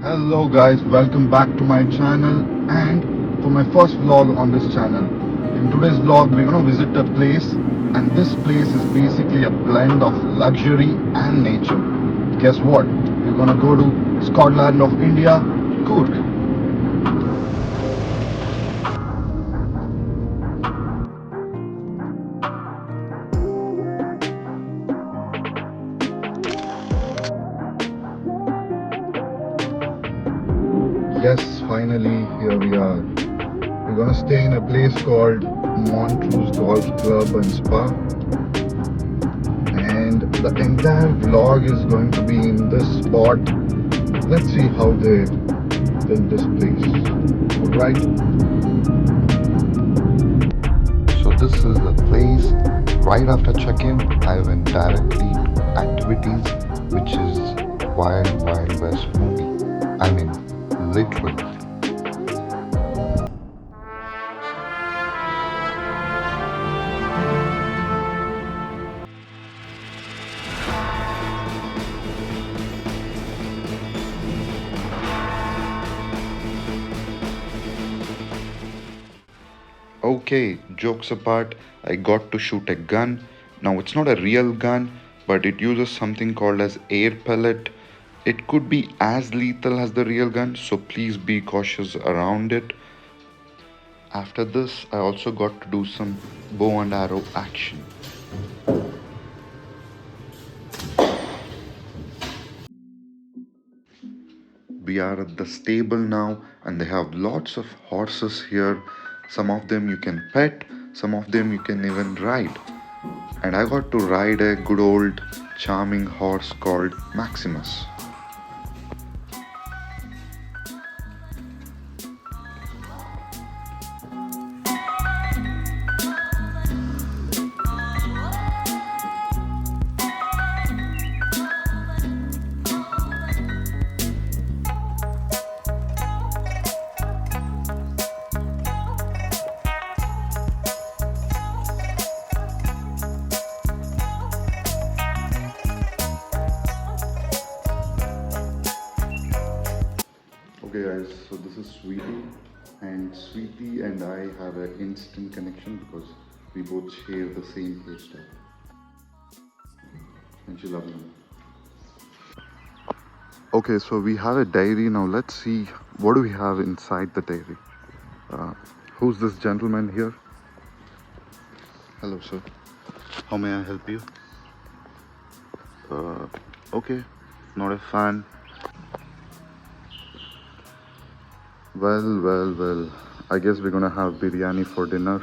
Hello guys, welcome back to my channel and for my first vlog on this channel. In today's vlog we're gonna visit a place, and this place is basically a blend of luxury and nature. Guess what? We're gonna go to Scotland of India, Coorg. Yes, finally here we are. We're gonna stay in a place called Montrose Golf Club and Spa, and the entire vlog is going to be in this spot. Let's see how they build this place. Alright. So this is the place. Right after check-in, I went directly to activities, which is Wild West movie. I mean, literally. Okay, jokes apart, I got to shoot a gun. Now it's not a real gun, but it uses something called as air pellet. It could be as lethal as the real gun, so please be cautious around it. After this, I also got to do some bow and arrow action. We are at the stable now, and they have lots of horses here. Some of them you can pet, some of them you can even ride. And I got to ride a good old charming horse called Maximus. Okay guys, so this is Sweetie and I have an instant connection because we both share the same hairstyle. And she loves me. Okay, so we have a diary now. Let's see what do we have inside the diary. Who's this gentleman here? Hello sir, how may I help you? Okay, not a fan. Well, I guess we're gonna have biryani for dinner.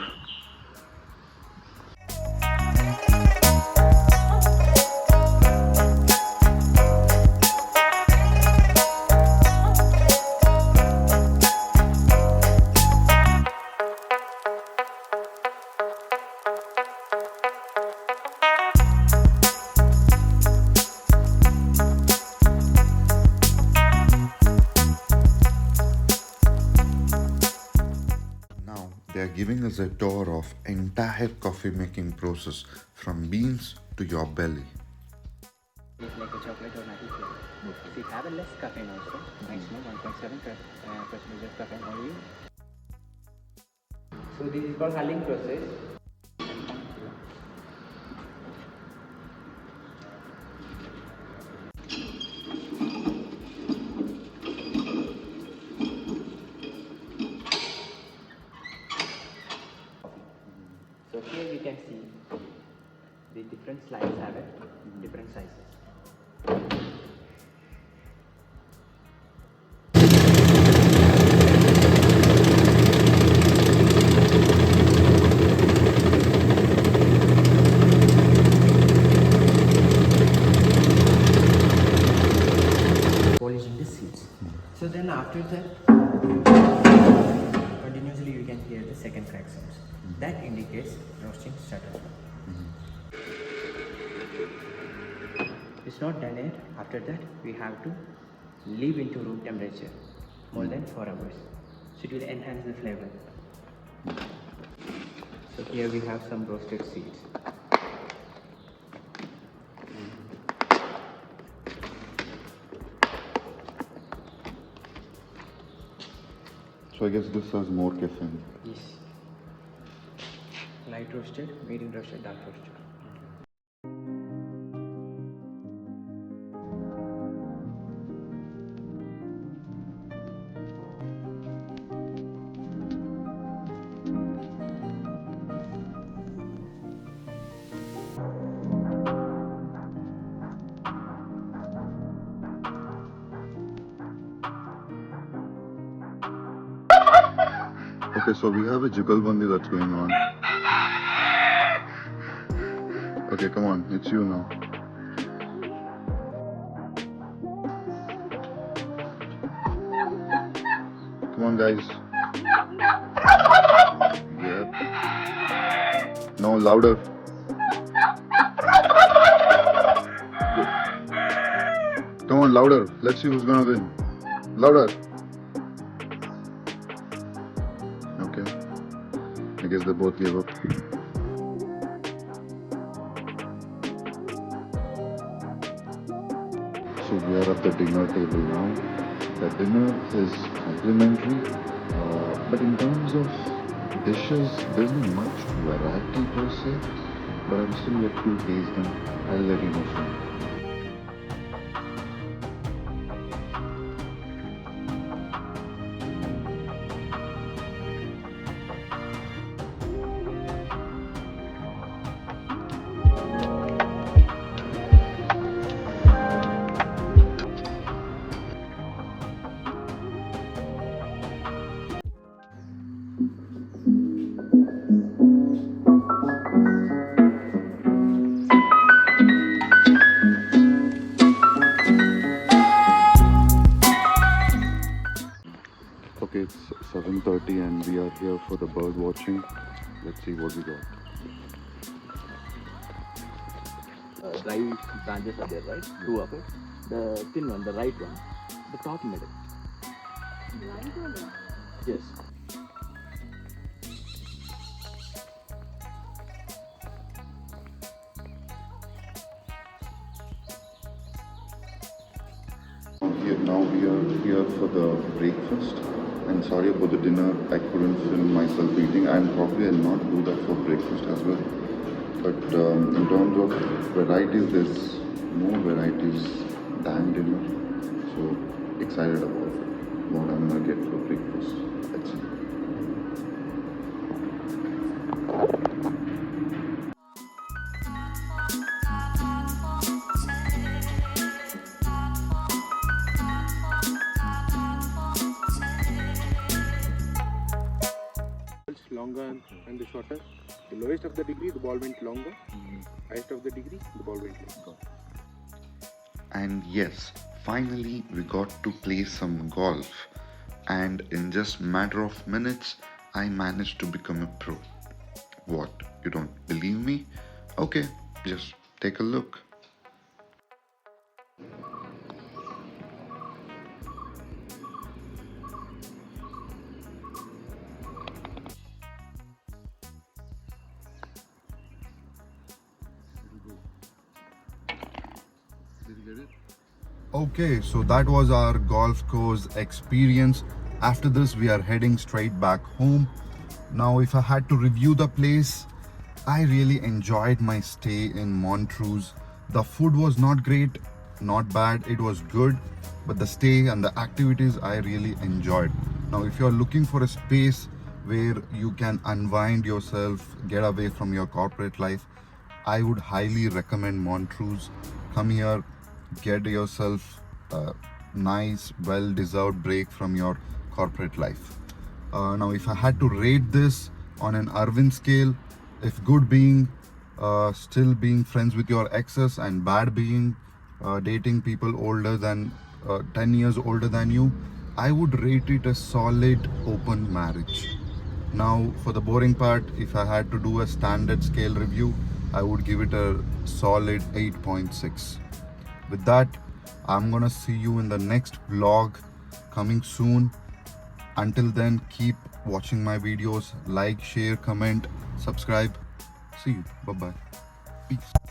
Now they are giving us a tour of entire coffee making process from beans to your belly. It's like a chocolate or nutty flavor. So it have a less caffeine also, maximum 1.7 percentage of caffeine only. So this is called hulling process. So here you can see the different slides have it, different sizes. Polishing the seats. So then after that, continuously you can hear the second crack sounds. That indicates roasting started. It's not done yet. After that, we have to leave into room temperature more than 4 hours. So it will enhance the flavor. So here we have some roasted seeds. So I guess this has more caffeine. Yes. Light roasted, medium roasted, dark roasted. Okay, so we have a jugalbandi that's going on. Okay, come on, it's you now. Come on, guys. Yep. No, louder. Come on, louder. Let's see who's gonna win. Louder. Okay. I guess they both gave up. So we are at the dinner table now. The dinner is complimentary, but in terms of dishes, there's not much variety per se. But I'm still yet to taste them. I'll let you know soon. Okay, it's 7:30 and we are here for the bird watching. Let's see what we got. Dry branches are there, right? Two of it. The thin one, the right one, the top middle. Right or left? Yes. Now we are here for the breakfast. And sorry about the dinner. I couldn't film myself eating, and probably I'll not do that for breakfast as well. But in terms of varieties, there's more varieties than dinner. So excited about what I'm gonna get for breakfast. Let's see. Longer and the shorter. The lowest of the degree, the ball went longer. Highest of the degree, the ball went longer. And yes, finally we got to play some golf. And in just matter of minutes, I managed to become a pro. What? You don't believe me? Okay, just take a look. Okay, so that was our golf course experience. After this, we are heading straight back home. Now, if I had to review the place, I really enjoyed my stay in Montrose. The food was not great, not bad, it was good, but the stay and the activities I really enjoyed. Now, if you're looking for a space where you can unwind yourself, get away from your corporate life, I would highly recommend Montrose. Come here, get yourself a nice, well-deserved break from your corporate life. Now, if I had to rate this on an Irwin scale, if good being still being friends with your exes and bad being dating people older than 10 years older than you, I would rate it a solid open marriage. Now, for the boring part, if I had to do a standard scale review, I would give it a solid 8.6. With that, I'm gonna see you in the next vlog coming soon. Until then, keep watching my videos, like, share, comment, subscribe. See you. Bye bye. Peace.